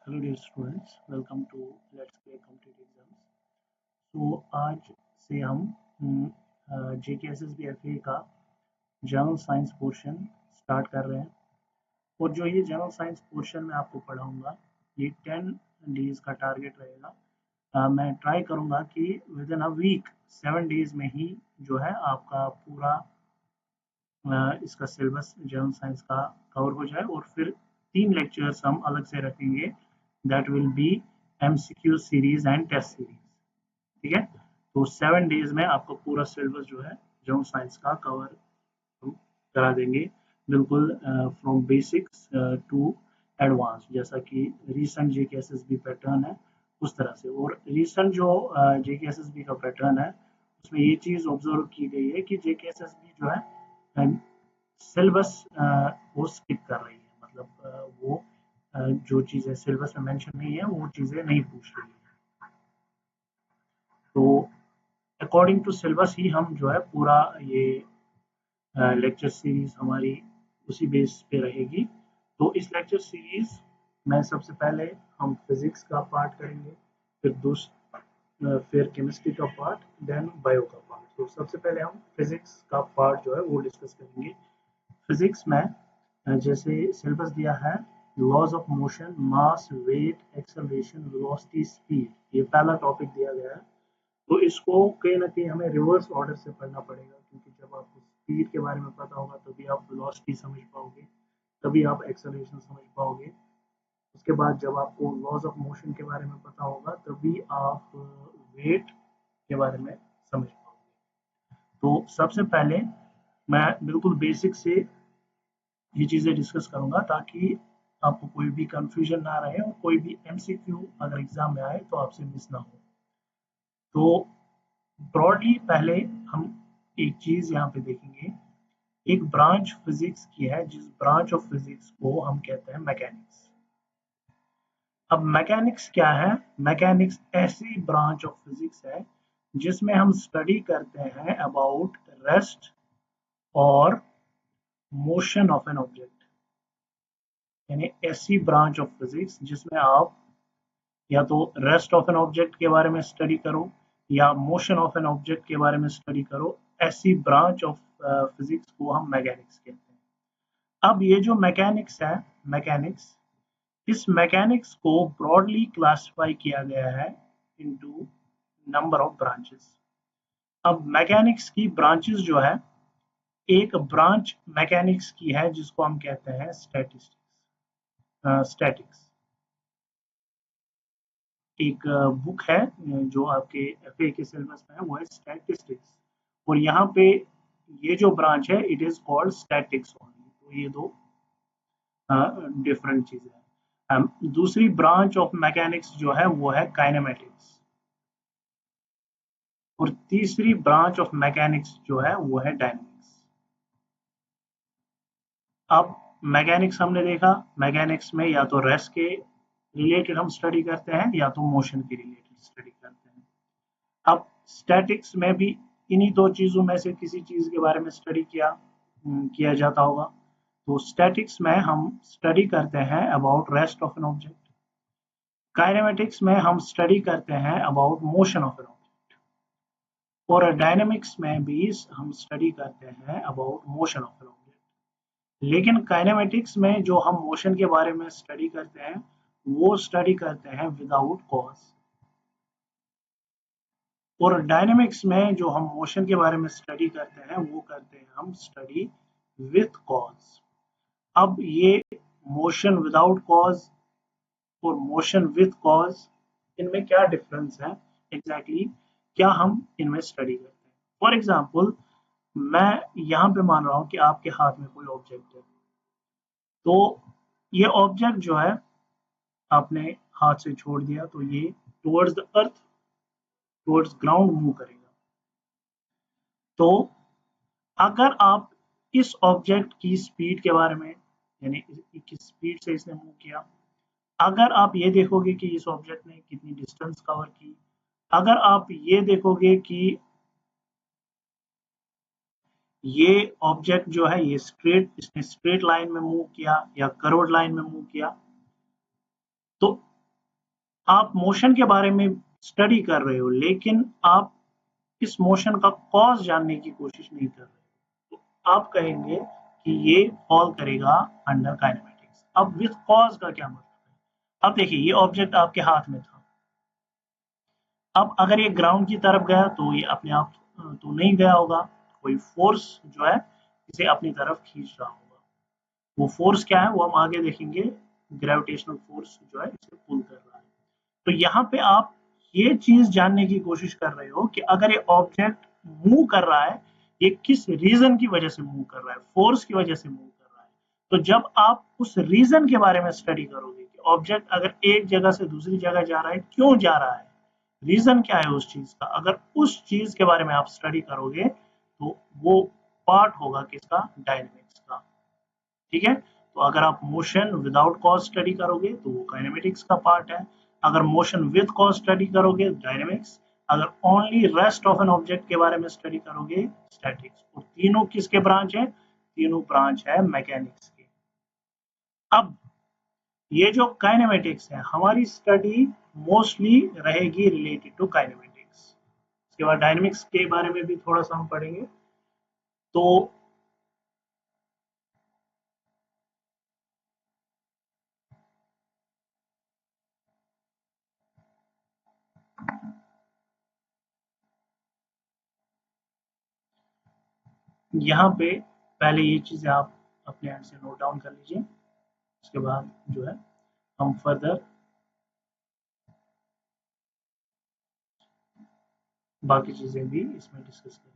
Hello dear students, welcome to let's play competitive exams. तो आज से हम जेकेएसएसबी एफए का जनरल साइंस पोर्शन स्टार्ट कर रहे हैं। और जो ये जनरल साइंस पोर्शन में आपको पढ़ाऊंगा, ये 10 डेज का टारगेट रहेगा। मैं ट्राई करूंगा कि within a week 7 days में ही जो है आपका पूरा इसका सिलेबस जनरल साइंस का कवर हो जाए। और फिर 3 लेक्चर्स हम अलग से रखेंगे, that will be MCQ series and test series. ठीक है, तो 7 डेज में आपको पूरा सिलेबस जो है जनरल साइंस का कवर करा देंगे, बिल्कुल फ्रॉम बेसिक्स टू एडवांस, जैसा कि रीसेंट जेकेएसएसबी पैटर्न है उस तरह से। और रीसेंट जो जेकेएसएसबी का पैटर्न है उसमें ये चीज़ ऑब्जर्व की गई है कि जेकेएसएसबी जो है सिलेबस वो स्किप कर रही है, मतलब वो जो चीज़ें सिलेबस में मेंशन नहीं है वो चीज़ें नहीं पूछ रही है। तो अकॉर्डिंग टू सिलेबस ही हम जो है पूरा ये लेक्चर सीरीज हमारी उसी बेस पे रहेगी। तो इस लेक्चर सीरीज में सबसे पहले हम फिजिक्स का पार्ट करेंगे, फिर केमिस्ट्री का पार्ट, देन बायो का पार्ट। तो सबसे पहले हम फिजिक्स का पार्ट जो है वो डिस्कस करेंगे। फिजिक्स में जैसे सिलेबस दिया है, laws of motion, mass, weight, acceleration, velocity, speed, ये पहला टॉपिक दिया गया है। तो इसको कहीं ना कहीं हमें रिवर्स ऑर्डर से पढ़ना पड़ेगा, क्योंकि जब आपको स्पीड के बारे में पता होगा तभी आप वेलोसिटी समझ पाओगे, तभी आप एक्सेलरेशन समझ पाओगे। उसके बाद जब आपको लॉज ऑफ मोशन के बारे में पता होगा तभी आप वेट के बारे में समझ पाओगे। तो सबसे पहले मैं बिल्कुल बेसिक से ये चीज़ें डिस्कस करूंगा ताकि आपको कोई भी कंफ्यूजन ना रहे और कोई भी एमसीक्यू अगर एग्जाम में आए तो आपसे मिस ना हो। तो ब्रॉडली पहले हम एक चीज़ यहाँ पे देखेंगे। एक ब्रांच फिजिक्स की है जिस ब्रांच ऑफ फिजिक्स को हम कहते हैं मैकेनिक्स। अब मैकेनिक्स क्या है? मैकेनिक्स ऐसी ब्रांच ऑफ फिजिक्स है जिसमें हम स्टडी करते हैं अबाउट रेस्ट और मोशन ऑफ एन ऑब्जेक्ट। यानी ऐसी ब्रांच ऑफ फिजिक्स जिसमें आप या तो रेस्ट ऑफ एन ऑब्जेक्ट के बारे में स्टडी करो या मोशन ऑफ एन ऑब्जेक्ट के बारे में स्टडी करो, ऐसी ब्रांच ऑफ फिजिक्स को हम मैकेनिक्स कहते हैं। अब ये जो मैकेनिक्स है, मैकेनिक्स, इस मैकेनिक्स को ब्रॉडली क्लासिफाई किया गया है इनटू नंबर ऑफ ब्रांचेस। अब मैकेनिक्स की ब्रांचेस जो है, एक ब्रांच मैकेनिक्स की है जिसको हम कहते हैं स्टैटिक्स। एक बुक है जो आपके एफए के सिलेबस में है, वो है स्टैटिस्टिक्स। और यहाँ पे ये जो ब्रांच है it is called statics only. तो ये दो डिफरेंट चीजें हैं। दूसरी ब्रांच ऑफ मैकेनिक्स जो है वो है काइनेमेटिक्स। और तीसरी ब्रांच ऑफ मैकेनिक्स जो है वो है डायनेमिक्स। अब मैकेनिक्स हमने देखा, मैकेनिक्स में या तो रेस्ट के रिलेटेड हम स्टडी करते हैं या तो मोशन के रिलेटेड स्टडी करते हैं। अब स्टैटिक्स में भी इन्हीं दो चीजों में से किसी चीज के बारे में स्टडी किया जाता होगा। तो स्टैटिक्स में हम स्टडी करते हैं about rest of an object. Kinematics में हम स्टडी करते हैं about motion of an object. और डायनेमिक्स में भी हम स्टडी करते हैं about motion of an object. लेकिन काइनेमेटिक्स में जो हम मोशन के बारे में स्टडी करते हैं वो स्टडी करते हैं विदाउट कॉज। और डायनेमिक्स में जो हम मोशन के बारे में स्टडी करते हैं वो करते हैं हम स्टडी विथ कॉज। अब ये मोशन विदाउट कॉज और मोशन विथ कॉज, इनमें क्या डिफरेंस है एग्जैक्टली क्या हम इनमें स्टडी करते हैं? फॉर एग्जाम्पल, मैं यहाँ पे मान रहा हूँ कि आपके हाथ में कोई ऑब्जेक्ट है। तो ये ऑब्जेक्ट जो है आपने हाथ से छोड़ दिया तो ये towards the earth, towards ground move करेगा। तो अगर आप इस ऑब्जेक्ट की स्पीड के बारे में, यानी किस स्पीड से इसने मूव किया, अगर आप ये देखोगे कि इस ऑब्जेक्ट ने कितनी डिस्टेंस कवर की, अगर आप ये देखोगे कि ये ऑब्जेक्ट जो है ये इसने स्ट्रेट लाइन में मूव किया या कर्व्ड लाइन में मूव किया, तो आप मोशन के बारे में स्टडी कर रहे हो लेकिन आप इस मोशन का कॉज जानने की कोशिश नहीं कर रहे, तो आप कहेंगे कि ये फॉल करेगा अंडर काइनेमेटिक्स। अब विथ कॉज का क्या मतलब है? अब देखिए, ये ऑब्जेक्ट आपके हाथ में था, अब अगर ये ग्राउंड की तरफ गया तो ये अपने आप तो नहीं गया होगा, कोई फोर्स जो है इसे अपनी तरफ खींच रहा होगा। वो फोर्स क्या है वो हम आगे देखेंगे, ग्रेविटेशनल फोर्स जो है इसे पुल कर रहा है। तो यहाँ पे आप ये चीज जानने की कोशिश कर रहे हो कि अगर ये ऑब्जेक्ट मूव कर रहा है, ये किस रीजन की वजह से मूव कर रहा है, फोर्स की वजह से मूव कर रहा है। तो जब आप उस रीजन के बारे में स्टडी करोगे कि ऑब्जेक्ट अगर एक जगह से दूसरी जगह जा रहा है, क्यों जा रहा है, रीजन क्या है उस चीज का, अगर उस चीज के बारे में आप स्टडी करोगे तो वो पार्ट होगा किसका, डायनेमिक्स का। ठीक है, तो अगर आप मोशन विदाउट कॉज स्टडी करोगे तो वो काइनेमेटिक्स का पार्ट है, अगर मोशन विद कॉज स्टडी करोगे डायनेमिक्स, अगर only rest of an object के बारे में स्टडी करोगे स्टैटिक्स। और तीनों किसके ब्रांच है, तीनों ब्रांच है मैकेनिक्स के। अब ये जो काइनेमेटिक्स है हमारी स्टडी मोस्टली रहेगी रिलेटेड टू काइनेमेटिक्स। इसके बाद डायनेमिक्स के बारे में भी थोड़ा सा हम पढ़ेंगे। तो यहाँ पे पहले ये चीजें आप अपने एंड से नोट डाउन कर लीजिए, उसके बाद जो है हम फर्दर बाकी चीजें भी इसमें डिस्कस करेंगे।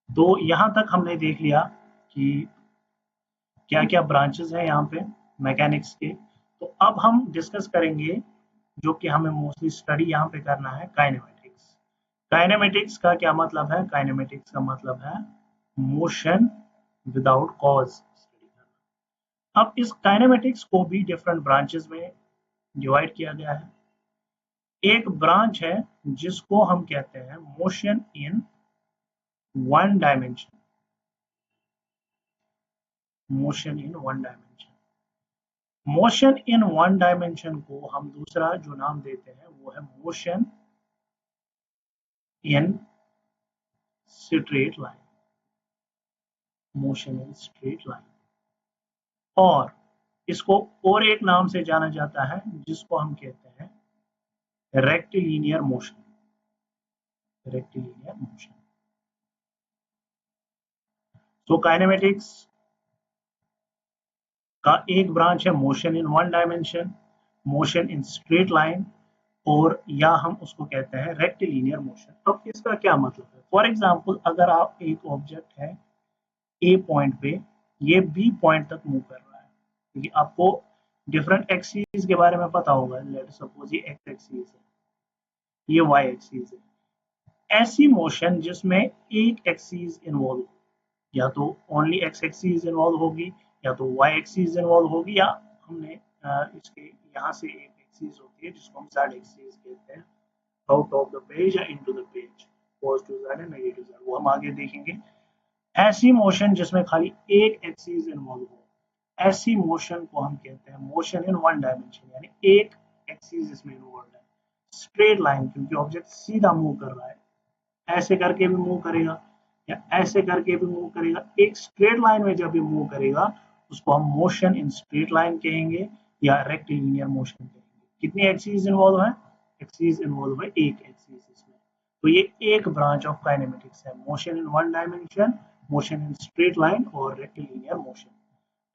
तो यहाँ तक हमने देख लिया कि क्या क्या ब्रांचेस हैं यहाँ पे मैकेनिक्स के। तो अब हम डिस्कस करेंगे जो कि हमें मोस्टली स्टडी यहाँ पे करना है, काइनेमेटिक्स। काइनेमेटिक्स का क्या मतलब है, काइनेमेटिक्स का मतलब है मोशन विदाउट कॉज स्टडी करना। अब इस काइनेमेटिक्स को भी डिफरेंट ब्रांचेस में डिवाइड किया गया है। एक ब्रांच है जिसको हम कहते हैं motion in one dimension, motion in one dimension. Motion in one dimension को हम दूसरा जो नाम देते हैं वो है motion in straight line, motion in straight line. और इसको और एक नाम से जाना जाता है जिसको हम कहते हैं रेक्टिलिनियर मोशन, रेक्टिलिनियर मोशन। तो काइनेमेटिक्स का एक ब्रांच है motion in one dimension, motion in straight line, और या हम उसको कहते हैं रेक्टिलिनियर मोशन। अब इसका क्या मतलब है, फॉर एग्जांपल अगर आप एक ऑब्जेक्ट है ए पॉइंट पे, ये बी पॉइंट तक मूव कर रहा है, क्योंकि आपको डिफरेंट एक्सीज के बारे में पता होगा, लेट सपोज ये एक्स एक्सीज है, ये वाई एक्सीज है। ऐसी मोशन जिसमें एक एक्सीज इन्वॉल्व हो, या तो ओनली एक्स एक्सीज इन्वॉल्व होगी, या तो वाई एक्सीज इन्वॉल्व होगी, या हमने इसके यहाँ से एक एक्सीज होती है जिसको हम जेड एक्सीज कहते हैं, आउट ऑफ द पेज या into the page, positive Z and negative Z, वो हम आगे देखेंगे। ऐसी मोशन जिसमें खाली एक एक्सीज इन्वॉल्व हो, ऐसी मोशन को हम कहते हैं मोशन इन वन डायमेंशन, यानी एक एक्सीज इसमें इन्वॉल्व है। स्ट्रेट लाइन, क्योंकि ऑब्जेक्ट सीधा मूव कर रहा है, ऐसे करके भी मूव करेगा या ऐसे करके भी मूव करेगा, एक स्ट्रेट लाइन में जब भी मूव करेगा उसको हम मोशन इन स्ट्रेट लाइन कहेंगे या रेक्टिलिनियर मोशन कहेंगे। कितनी एक्सीज इन्वॉल्व है, एक्सीज इन्वॉल्व है एक एक्सीज इसमें। तो ये एक ब्रांच ऑफ काइनेमेटिक्स है, motion in one dimension, motion in straight line और रेक्टिलिनियर मोशन।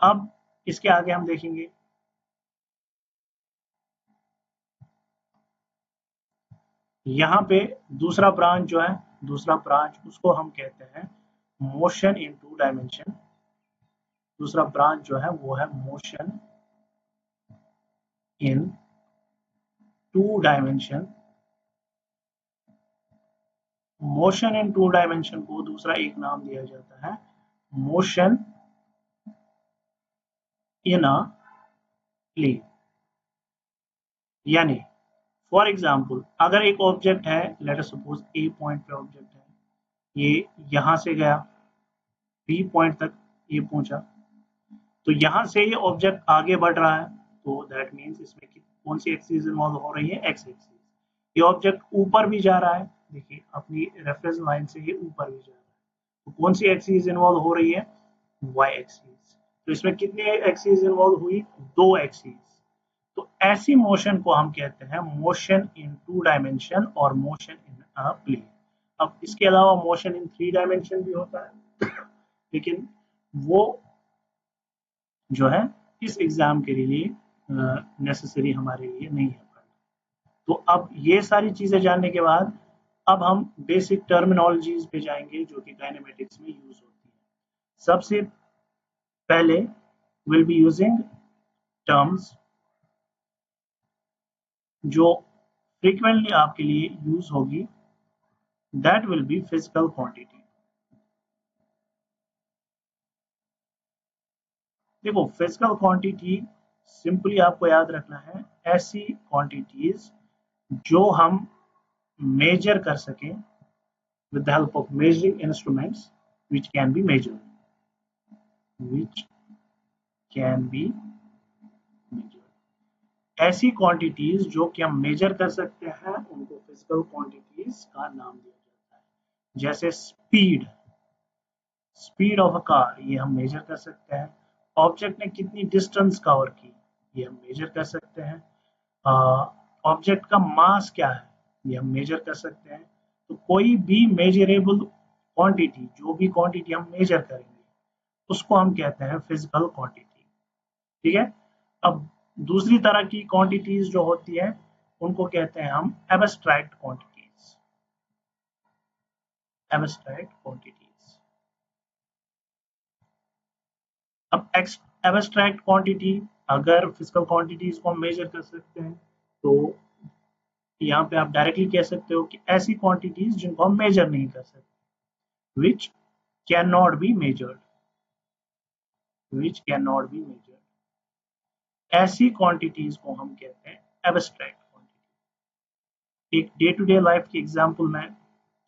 अब इसके आगे हम देखेंगे, यहाँ पे दूसरा ब्रांच जो है, दूसरा ब्रांच उसको हम कहते हैं मोशन इन टू डायमेंशन। दूसरा ब्रांच जो है वो है motion in two dimension. Motion in two dimension को दूसरा एक नाम दिया जाता है मोशन इन अ प्लेन। यानी फॉर एग्जाम्पल अगर एक ऑब्जेक्ट है, let us suppose a point पे ऑब्जेक्ट है, ये यहां से गया बी पॉइंट तक, ये पहुंचा, तो यहां से ये ऑब्जेक्ट आगे बढ़ रहा है, तो दैट मीन्स इसमें कौन सी एक्सिस इन्वॉल्व हो रही है, एक्स एक्सिस। ये ऑब्जेक्ट ऊपर भी जा रहा है, देखिए अपनी रेफरेंस लाइन से ये ऊपर भी जा रहा है, तो कौन सी एक्सिस इन्वॉल्व हो रही है, वाई एक्सिस। तो इसमें कितनी एक्सिस इन्वॉल्व हुई, दो एक्सिस। तो ऐसी मोशन को हम कहते हैं मोशन इन टू डायमेंशन और मोशन इन अ प्लेन। अब इसके अलावा मोशन इन थ्री डायमेंशन भी होता है, लेकिन वो जो है इस एग्जाम के लिए नेसेसरी हमारे लिए नहीं है। तो अब ये सारी चीजें जानने के बाद अब हम बेसिक टर्मिनोलॉजीज पे जाएंगे जो कि काइनेमेटिक्स में यूज होती है। सबसे पहले विल बी यूजिंग टर्म्स जो फ्रीक्वेंटली आपके लिए यूज होगी, that will B physical quantity. देखो फिजिकल क्वांटिटी सिंपली आपको याद रखना है ऐसी क्वांटिटीज जो हम मेजर कर सकें with the help of measuring instruments which can be measured, which can be measured। ऐसी क्वांटिटीज जो कि हम मेजर कर सकते हैं उनको फिजिकल क्वांटिटीज का नाम दिया जाता है। जैसे speed, speed of a car, ये हम मेजर कर सकते हैं। ऑब्जेक्ट ने कितनी डिस्टेंस कवर की, ये हम मेजर कर सकते हैं। ऑब्जेक्ट का मास क्या है, ये हम मेजर कर सकते हैं। तो कोई भी मेजरेबल क्वांटिटी, जो भी क्वांटिटी हम मेजर करेंगे उसको हम कहते हैं फिजिकल क्वांटिटी। ठीक है। अब दूसरी तरह की क्वांटिटीज जो होती है उनको कहते हैं हम एब्स्ट्रैक्ट क्वांटिटीज, एब्स्ट्रैक्ट क्वांटिटीज। अब एब्स्ट्रैक्ट क्वांटिटी, अगर फिजिकल क्वांटिटीज को हम मेजर कर सकते हैं तो यहाँ पे आप डायरेक्टली कह सकते हो कि ऐसी क्वांटिटीज जिनको हम मेजर नहीं कर सकते, which can not be measured, which can not be measured, ऐसी क्वांटिटीज को हम कहते हैं एब्स्ट्रैक्ट क्वांटिटी। एक डे टू डे लाइफ की एग्जांपल मैं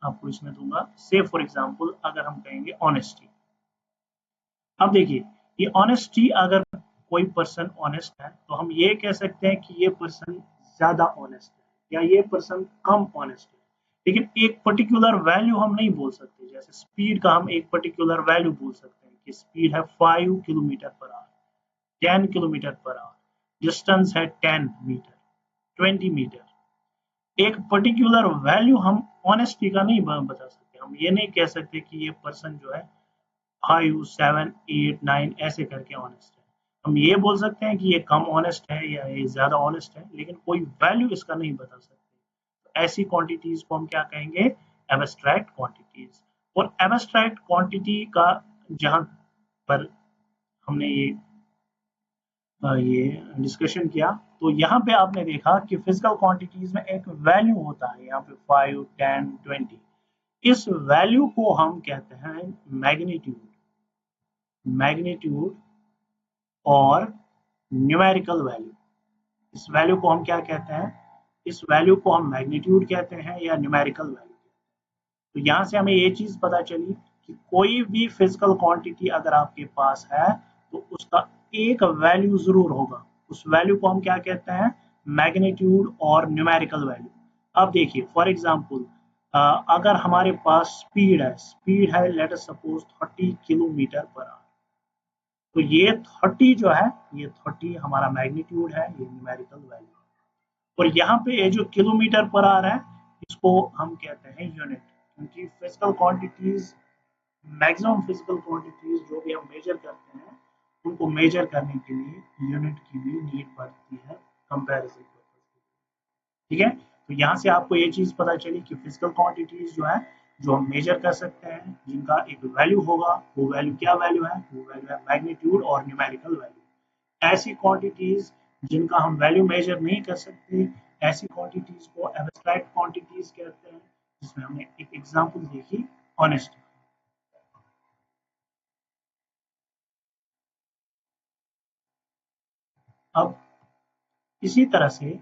आपको इसमें दूंगा। से फॉर एग्जांपल अगर हम कहेंगे ऑनेस्टी, अब देखिए ये ऑनेस्टी, अगर कोई पर्सन ऑनेस्ट है तो हम ये कह सकते हैं कि ये पर्सन ज्यादा ऑनेस्ट है या ये पर्सन कम ऑनेस्ट है, लेकिन एक पर्टिकुलर वैल्यू हम नहीं बोल सकते। जैसे स्पीड का हम एक पर्टिकुलर वैल्यू बोल सकते हैं कि स्पीड है 5 kilometre per hour, 10 kilometre per hour, distance है 10 मीटर, 20 मीटर। एक पर्टिकुलर वैल्यू हम ऑनेस्टी का नहीं बता सकते। हम ये नहीं कह सकते कि ये पर्सन जो है 5, 7, 8, 9 ऐसे करके ऑनेस्ट है। हम ये बोल सकते हैं कि ये कम ऑनेस्ट है या ये ज्यादा ऑनेस्ट है, लेकिन कोई वैल्यू इसका नहीं बता सकते। तो ऐसी क्वांटिटीज को हम क्या कहेंगे, एब्स्ट्रैक्ट क्वांटिटीज। और एब्स्ट्रैक्ट क्वांटिटी का जहां पर हमने ये डिस्कशन किया, तो यहाँ पे आपने देखा कि फिजिकल क्वांटिटीज में एक वैल्यू होता है, यहाँ पे 5, 10, 20। इस वैल्यू को हम कहते हैं मैग्नीट्यूड, मैग्नीट्यूड और न्यूमेरिकल वैल्यू। इस वैल्यू को हम क्या कहते हैं, इस वैल्यू को हम मैग्नीट्यूड कहते हैं या न्यूमेरिकल वैल्यू। तो यहाँ से हमें ये चीज पता चली कि कोई भी फिजिकल क्वांटिटी अगर आपके पास है तो उसका एक वैल्यू जरूर होगा। उस वैल्यू को हम क्या कहते हैं, मैग्नीट्यूड और न्यूमेरिकल वैल्यू। अब देखिए फॉर एग्जांपल अगर हमारे पास स्पीड है let us suppose 30 kilometre per hour, तो ये 30 जो है, ये 30 हमारा मैग्नीट्यूड है, ये न्यूमेरिकल वैल्यू। और यहाँ पे ये जो किलोमीटर पर आ रहा है इसको हम कहते हैं यूनिट, क्योंकि physical quantities, maximum physical quantities जो भी हम मेजर करते हैं उनको मेजर करने के लिए यूनिट की भी नीड पड़ती है कंपैरिजन पर्पस। ठीक है। तो यहाँ से आपको ये चीज पता चली कि फिजिकल क्वांटिटीज जो है, जो हम मेजर कर सकते हैं, जिनका एक वैल्यू होगा, वो वैल्यू क्या वैल्यू है, वो वैल्यू है मैग्नीट्यूड और न्यूमेरिकल वैल्यू। ऐसी क्वांटिटीज जिनका हम वैल्यू मेजर नहीं कर सकते, ऐसी क्वांटिटीज को एब्स्ट्रैक्ट क्वांटिटीज कहते हैं, जिसमें हमने एक एग्जांपल देखी ऑनेस्टी। अब इसी तरह से